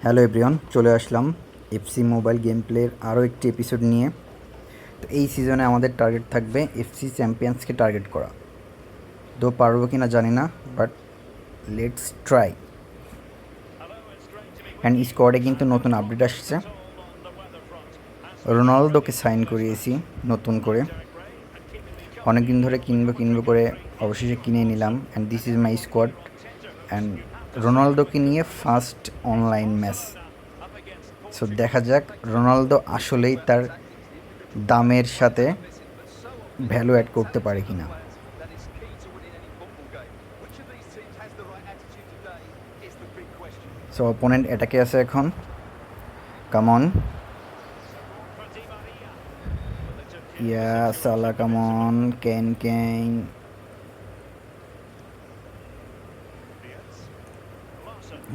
Hello everyone, চলে আসলাম FC mobile game প্লের আরও একটি এপিসোড নিয়ে। তো এই সিজনে আমাদের টার্গেট থাকবে এফসি চ্যাম্পিয়ন্সকে টার্গেট করা। তো পারবো কি না জানি না, বাট লেটস ট্রাই। অ্যান্ড স্কোয়াডে কিন্তু নতুন আপডেট আসছে। রোনালদোকে সাইন করিয়েছি নতুন করে, অনেক দিন ধরে কিনবো করে অবশেষে কিনে নিলাম। And this is my squad. And রোনালদোকে নিয়ে ফার্স্ট অনলাইন ম্যাচ। সো দেখা যাক রোনালদো আসলেই তার দামের সাথে ভ্যালু অ্যাড করতে পারে কিনা। সো অপোনেন্ট অ্যাটাকে আছে এখন। কামন, ইয়া সালা, come on, can.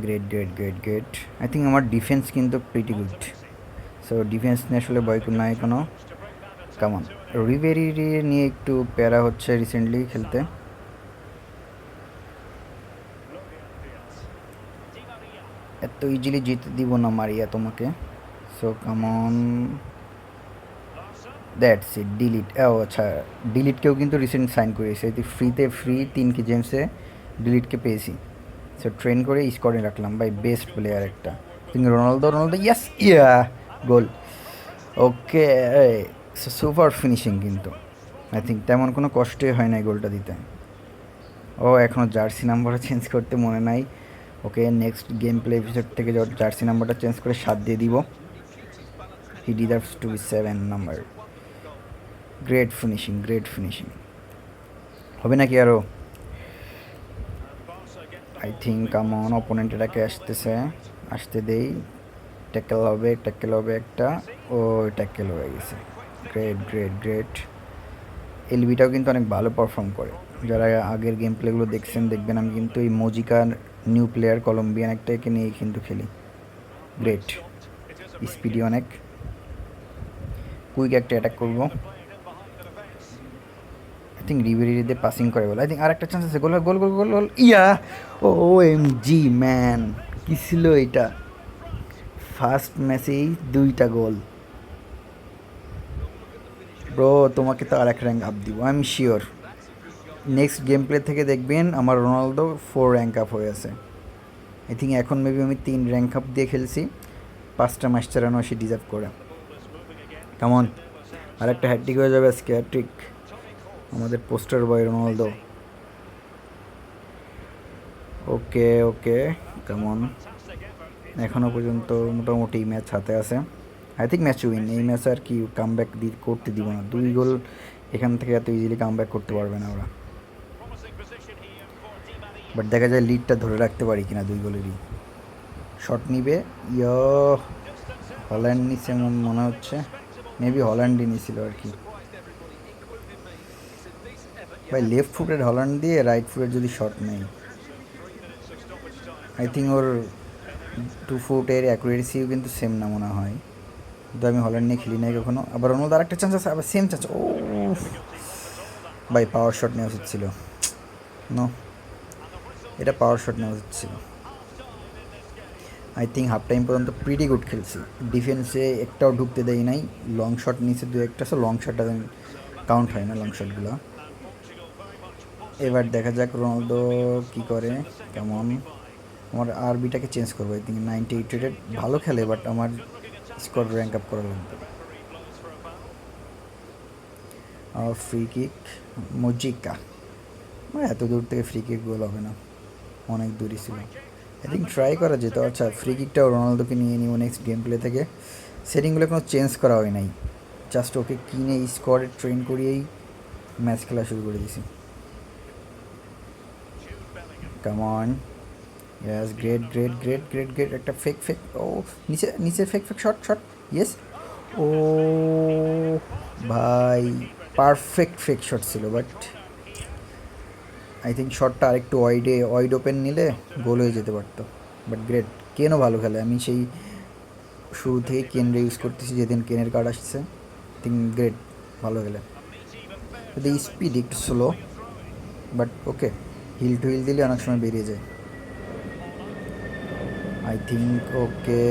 Great. I think আমার ডিফেন্স কিন্তু প্রিটি গুড। সো ডিফেন্স নিয়ে আসলে ভয় নাই কোনো। কামন, রিবেরি নিয়ে একটু প্যারা হচ্ছে রিসেন্টলি খেলতে। এত ইজিলি জিতে দিব না মারিয়া তোমাকে। So come on, that's it, delete. ও আচ্ছা, ডিলিটকেও কিন্তু রিসেন্ট সাইন করেছে। ফ্রি 3 গেমসে ডিলিটকে পেয়েছি। সো ট্রেন করে স্কোয়াডে রাখলাম ভাই, বেস্ট প্লেয়ার একটা। কিন্তু রোনালদো ইয়াস, গোল। ওকে, সুপার ফিনিশিং কিন্তু। আই থিঙ্ক তেমন কোনো কষ্টই হয় না এই গোলটা দিতে। ও এখনও জার্সি নাম্বারও চেঞ্জ করতে মনে নাই। Okay, next game play episode থেকে জার্সি নাম্বারটা চেঞ্জ করে 7 দিয়ে দিব। He deserves to be 7 number. Great finishing. হবে নাকি আরও? আই থিঙ্ক কামন, অপোনেন্ট এটাকে আসতে দেই। ট্যাকেল হবে একটা। ও ট্যাকেল হয়ে গেছে। গ্রেট। এলবিটাও কিন্তু অনেক ভালো পারফর্ম করে। যারা আগের গেম প্লেগুলো দেখবেন আমি কিন্তু এই মজিকার নিউ প্লেয়ার কলম্বিয়ান একটা একে নিয়ে কিন্তু খেলি। গ্রেট স্পিডি অনেক। কুইক একটা অ্যাটাক করবো। আই থিঙ্ক রিবেরিতে পাসিং করে বলে। আই থিঙ্ক আর একটা চান্স আছে। গোল। ইয়া, ও এম জি ম্যান, কী ছিল এটা? ফার্স্ট ম্যাচেই 2টা গোল। ব্রো, তোমাকে তো আর এক র্যাঙ্ক আপ দিব, I am sure. Next game play থেকে দেখবেন আমার রোনালদো 4 র্যাঙ্ক আপ হয়ে আছে। আই থিঙ্ক এখন মেবি আমি 3 র্যাঙ্ক আপ দিয়ে খেলছি। 5টা ম্যাচ চালানো সে ডিজার্ভ করে। কেমন, আর একটা হ্যাট্রিক হয়ে যাবে আজকে। হ্যাট্রিক আমাদের পোস্টার বয় রোনালদো। ওকে কেমন, এখনও পর্যন্ত মোটামুটি ম্যাচ হাতে আছে। I think match win. এই ম্যাচ আর কি কাম ব্যাক করতে দিব না। 2 গোল এখান থেকে এত ইজিলি কাম ব্যাক করতে পারবে না ওরা। বাট দেখা যায় লিডটা ধরে রাখতে পারি কিনা। 2 গোলেরই শট নিবে। হল্যান্ড নিচে মনে হচ্ছে, মেবি হল্যান্ডই নিছিল আর কি। ভাই লেফট ফুটের হল্যান্ড দিয়ে রাইট ফুটের যদি শট নেই, আই থিঙ্ক ওর 2 ফুটের অ্যাকুরেসিও কিন্তু সেম না মনে হয়। কিন্তু আমি হল্যান্ড নিয়ে খেলি নাই কখনো। আবার রোনালদো আরেকটা চান্স আছে, আবার সেম চান্স। ও ভাই, পাওয়ার শট নেওয়া উচিত ছিল। নো, এটা পাওয়ার শট নেওয়া উচিত ছিল। আই থিঙ্ক হাফ টাইম পর্যন্ত প্রিটি গুড খেলছি। ডিফেন্সে একটাও ঢুকতে দেয় নাই। লং শট নিচে 2-1, সো লং শটটা কাউন্ট হয় না, লং শটগুলো। এবার দেখা যাক রোনালদো কী করে। কেমন, আমার আরবিটাকে চেঞ্জ করবো। আই থিঙ্ক 98 রেটেড, ভালো খেলে, বাট আমার স্কোয়াড র্যাঙ্ক আপ করা লাগবে। ফ্রি কিক মজিকা, মানে এত দূর থেকে ফ্রি কিক গোল হবে না, অনেক দূরই ছিল। আই থিঙ্ক ট্রাই করা যেত। আচ্ছা, ফ্রি কিকটাও রোনালদোকে নিয়ে নিব নেক্সট গেম প্লে থেকে। সেটিংগুলো কোনো চেঞ্জ করা হয় নাই, জাস্ট ওকে কিনে স্কোয়াডে ট্রেন করিয়েই ম্যাচ খেলা শুরু করে দিছি। Come on, yes, great. একটা ফেক। ও নিচে ফেক শট। ইয়েস, ও ভাই, পারফেক্ট ফেক শট ছিল, বাট আই থিঙ্ক শটটা আরেকটু ওয়াইড ওপেন নিলে গোল হয়ে যেতে পারতো। বাট গ্রেট, কেনও ভালো খেলে। আমি সেই শুরু থেকে কেনরে ইউজ করতেছি যেদিন কেনের কার্ড আসছে। থিঙ্ক গ্রেট, ভালো খেলে। যদি স্পিড একটু slow, but okay, heel to heel দিলে অনেক সময় বেরিয়ে যায়। আই থিঙ্ক ওকে,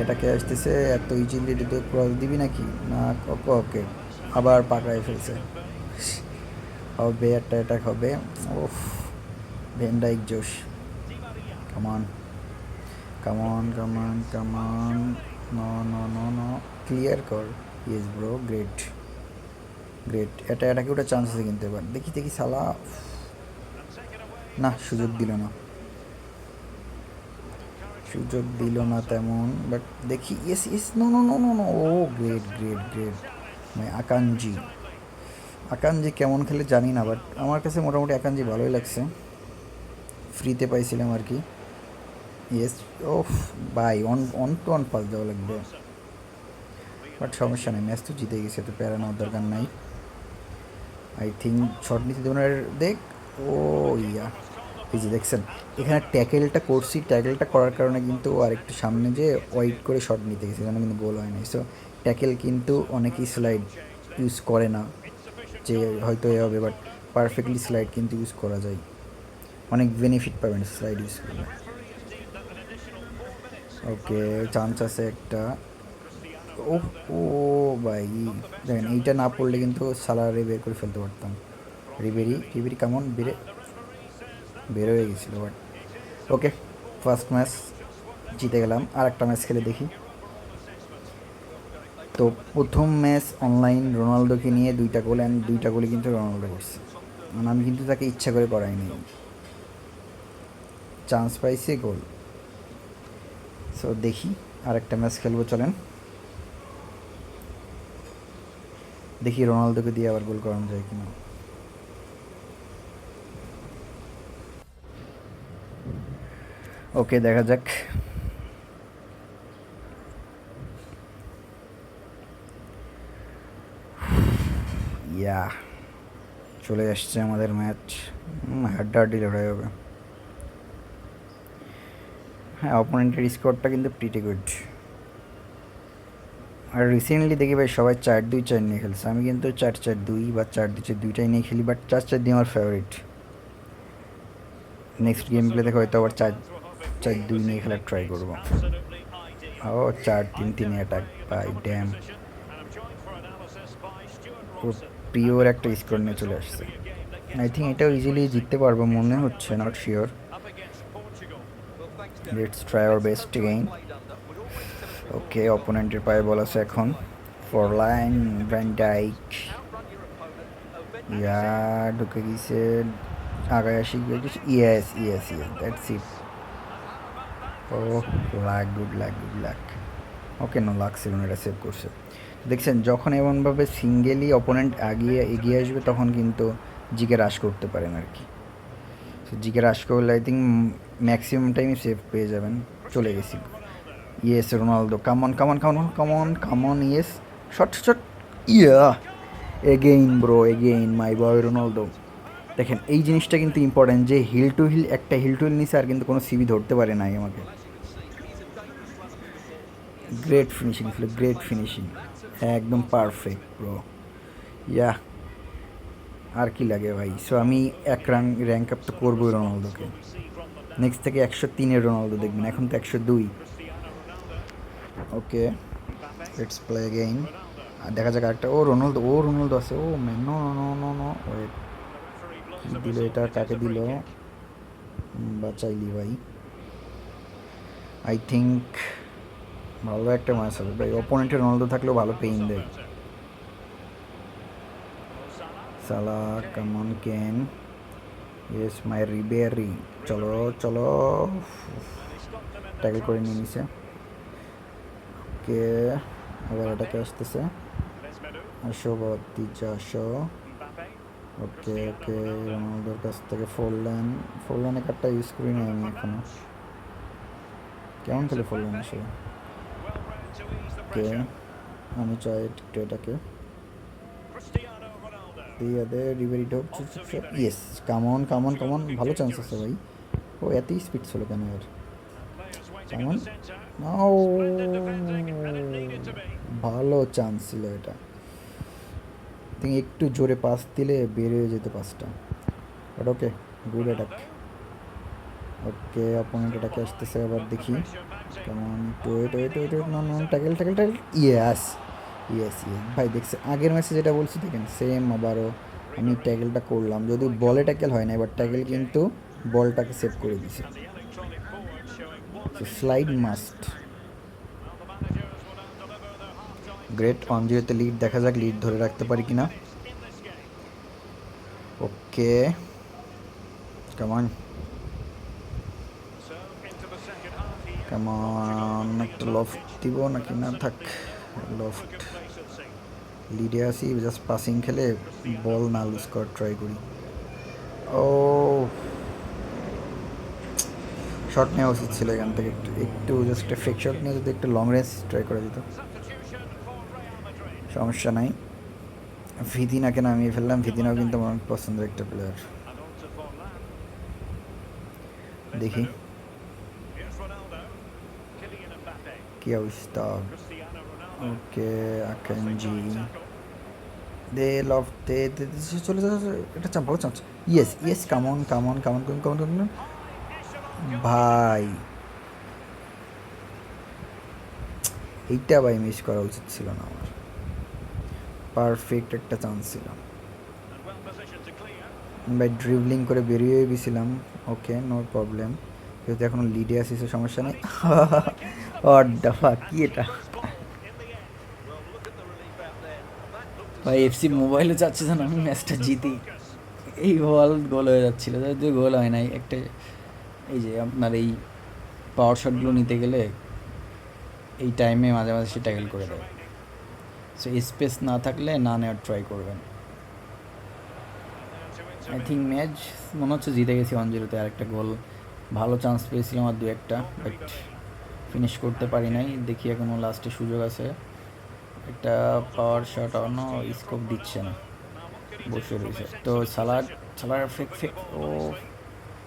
এটাকে আসতেছে এত ইজিলি তো ক্রস দিবি নাকি না? ওকে ওকে, আবার পাকায় ফেলছে। হবে একটা অ্যাটাক হবে। ওফ, ভেন্ডাইক জোশ, কামান come on come on come on, no no no no, clear কর। Yes bro, great great. এটাকে ওটা চান্স আছে কিন্তু এবার দেখি দেখি সালা, না সুযোগ দিল না, সুযোগ দিল না তেমন, বাট দেখি। Yes yes, no no no no no, ও গ্রেট গ্রেট গ্রেট। মানে আকানজি, আকানজি কেমন খেলে জানি না, বাট আমার কাছে মোটামুটি আকানজি ভালোই লাগছে, ফ্রিতে পাইছিলাম আর কি। ইয়েস, ও বাই, on on to on pass দেওয়া লাগবে, বাট সমস্যা নেই, ম্যাচ তো জিতে গেছে, তো প্যারা নেওয়ার দরকার নাই। আই থিঙ্ক শর্ট নিতে দেওয়ার দেখ। ও ইয়া, এই যে দেখছেন এখানে ট্যাকেলটা করছি, ট্যাকেলটা করার কারণে কিন্তু আরেকটু সামনে যে ওয়াইড করে শট নিতে গেছে, যেন কিন্তু গোল হয়নি। সো ট্যাকেল কিন্তু অনেকেই স্লাইড ইউজ করে না, যে হয়তো এ হবে, বাট পারফেক্টলি স্লাইড কিন্তু ইউজ করা যায়, অনেক বেনিফিট পাবেন স্লাইড ইউজ করলে। ওকে, চান্স আছে একটা। ও ও ভাই, দেখেন এইটা না পড়লে কিন্তু সালারে বের করে ফেলতে পারতাম। রিবেরি রিবেরি কেমন বের হয়ে গেছিলো, বাট ওকে, ফার্স্ট ম্যাচ জিতে গেলাম। আর একটা ম্যাচ খেলে দেখি। তো প্রথম ম্যাচ অনলাইন রোনালদোকে নিয়ে 2টা গোল, অ্যান্ড 2টা গোলই কিন্তু রোনালদো করছে, মানে আমি কিন্তু তাকে ইচ্ছা করে করাইনি, চান্স পাইছে গোল। সো দেখি আর একটা ম্যাচ খেলবো, চলেন দেখি রোনালদোকে দিয়ে আবার গোল করানো যায় কিনা। ওকে, দেখা যাক। ইয়া, চলে আসছে আমাদের ম্যাচ, হাড্ডাহাড্ডি লড়াই হবে। হ্যাঁ, অপোনেন্টের স্কোরটা কিন্তু প্রিটি গুড। আর রিসেন্টলি দেখি ভাই সবাই 4-2-4 নিয়ে খেলছে, আমি কিন্তু 4-4-2 বা 4-2-4 দুইটাই নিয়ে খেলি, বাট 4-4-2 আমার ফেভারিট। নেক্সট গেম প্লে দেখে হয়তো আবার 4-4-2 নিয়ে খেলার ট্রাই করবো। ও 4-3-3 অ্যাটাক, বাই ড্যাম, পুরো পিওর একটা স্কোর নিয়ে চলে আসছে। আই থিঙ্ক এটাও ইজিলি জিততে পারবো মনে হচ্ছে, not sure. Let's try our best again. Okay, অপোনেন্টের পায়ে বল আছে এখন, ফরলাইন ভ্যান ডাইক, ইয়া ঢুকে গেছে, আগায় আসি, yes yes yes, that's it. Oh luck, good luck good luck. Okay, no luck ছিল না, এটা সেভ করছে। দেখছেন যখন এমনভাবে সিঙ্গেলি অপোনেন্ট এগিয়ে আসবে তখন কিন্তু জিকে রাশ করতে পারেন আর কি। জিকে রাশ করলে আই থিঙ্ক ম্যাক্সিমাম টাইমই সেভ পেয়ে যাবেন। চলে গেছি, yes Ronaldo, come on come on come on come on come on, yes, shot shot, yeah, again bro again my boy Ronaldo. দেখেন এই জিনিসটা কিন্তু ইম্পর্ট্যান্ট, যে হিল টু হিল, একটা হিল টু হিল নিচে আর কিন্তু কোনো সিবি ধরতে পারে নাই আমাকে। গ্রেট ফিনিশিং ছিল, গ্রেট ফিনিশিং, একদম পারফেক্ট ব্রো। ইয়া, আর কি লাগে ভাই। সো আমি এক র্যাঙ্ক আপ তো করবোই রোনালদোকে, নেক্সট থেকে 103-এর রোনালদো দেখবেন, এখন তো 102। Okay, let's play again. আর দেখা যাক আরেকটা, ও রোনালদো আছে, oh man, no no no no, wait, কী দিল এটা, কাকে দিল, বাঁচাইলি ভাই। আই থিঙ্ক ভালো একটা ম্যাচ হবে ভাই, অপোনেন্টের রোনালদো থাকলেও ভালো পেইন দেয়। সালা, কামন কেন, ইয়েস মাই রিবেরি, চলো চলো, ট্যাকল করে নিয়ে নিছে। ওকে, আবার এটাকে আসতেছে, আসো বাতিজা আসো। ওকে ওকে, রোনালদোর কাছ থেকে ফোরল্যান্ডে কার্ডটা ইউজ করি না আমি এখনো, কেমন খেলে ফোরল্যান্ড আসলে। ওকে, আমি চাই একটু এটাকে দিয়ে দে, রিবেরি ঢোক, ইয়েস, কামন কামন কামন, ভালো চান্স আছে ভাই। ও এতই স্পিড ছিল কেন এর, কামন, ও ভালো চান্স ছিল এটা, তুমি একটু জোরে পাস দিলে বের হয়ে যেত পাসটা, but okay, good attack. Okay, opponent এটাকে আসতেছে, আবার দেখি কেমন। ওয়েট ওয়েট ওয়েট ওয়েট, নন নন, tackle tackle tackle, yes yes yes ভাই। দেখছে আগের ম্যাচে যেটা বলছি দেখেন, সেম আবারও আমি ট্যাকেলটা করলাম, যদি বলে ট্যাকেল হয় না, এবার ট্যাকেল কিন্তু বলটাকে সেভ করে দিছে। Slide must. Great, 1-0 lead. দেখা যাক লিড ধরে রাখতে পারি কিনা। ওকে, কেমন কেমন, একটা লফট দিব নাকি না, থাক লফট। লিডে আসি, জাস্ট পাসিং খেলে বল না লুজ করার ট্রাই করি। ও, শট নেওয়া উচিত ছিল এখান থেকে, একটু একটু জাস্ট ফেক শট নিয়ে যদি একটু লং রেঞ্জ ট্রাই করা যেত। সমস্যা নাই, ভিদিনাকে নামিয়ে ফেললাম। ভিদিনাও কিন্তু আমার অনেক পছন্দের একটা প্লেয়ার। দেখি কি অবস্থা। ওকে, আকানজি দে লভ দে দে দে, চলে যা, এটা চাপাও chance. Yes yes, come on come on come on come on come on come on ভাই। এইটা ভাই মিস করা উচিত ছিল না আমার, পারফেক্ট একটা চান্স ছিল ভাই, ড্রিবলিং করে বেরিয়ে গেছিলাম। ওকে, নো প্রবলেম, যেহেতু এখনো লিডে আসিস, সমস্যা নেই। দফা কি এটা ভাই, এফসি মোবাইলে চাচ্ছে যেন আমি ম্যাচটা জিতি। এই বল গোল হয়ে যাচ্ছিল, যদি গোল হয় নাই একটা। এই যে আপনার এই পাওয়ার শটগুলো নিতে গেলে এই টাইমে মাঝে মাঝে সে ট্যাকেল করে দেয়। সো স্পেস না থাকলে না নেওয়ার ট্রাই করবেন। আই থিঙ্ক ম্যাচ মনে হচ্ছে জিতে গেছি 1-0-তে। আর একটা গোল, ভালো চান্স পেয়েছিলাম আর দু একটা, বাট ফিনিশ করতে পারি নাই। দেখি এখনও লাস্টে সুযোগ আছে। একটা পাওয়ার শট অন্য স্কোপ দিচ্ছে না, বসে রয়েছে। তো সালাড, সালাড ফেক ফেক, ও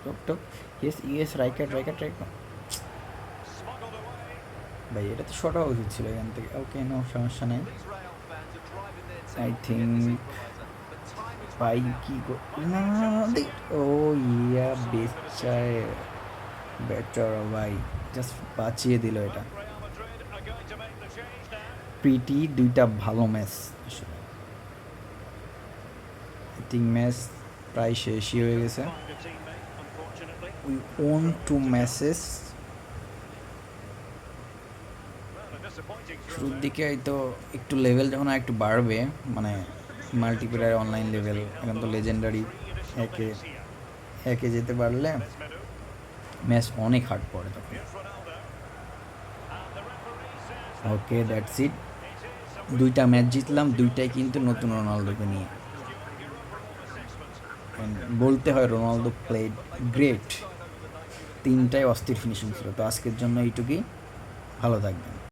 টক টক, ইয়েস ইয়েস, রাইকার রাইকার রাইকার ভাই, এটা তো শর্ট হওয়া উচিত ছিল এখান থেকে। ওকে, নো সমস্যা নেই। আই থিঙ্ক ভাই কি না, ও ইয়া বেচায়, বেটার ভাই, জাস্ট বাঁচিয়ে দিল এটা। প্রিটি দুইটা ভালো ম্যাচ আসলে। আই থিঙ্ক ম্যাচ প্রায় শেষই হয়ে গেছে। We won 2 matches. শুরুর দিকে হয়তো একটু লেভেল যখন একটু বাড়বে, মানে মাল্টিপ্লেয়ার অনলাইন লেভেল, এখন তো লেজেন্ডারি একে একে যেতে পারলে ম্যাচ অনেক হার্ড পড়ে তখন। ওকে, দ্যাটস ইট। দুইটা ম্যাচ জিতলাম, দুইটাই কিন্তু নতুন রোনালদোকে নিয়ে। বলতে হয় রোনালদো প্লেড গ্রেট, তিনটাই অস্থির ফিনিশিং ছিল। তো আজকের জন্য এইটুকুই, ভালো থাকবেন।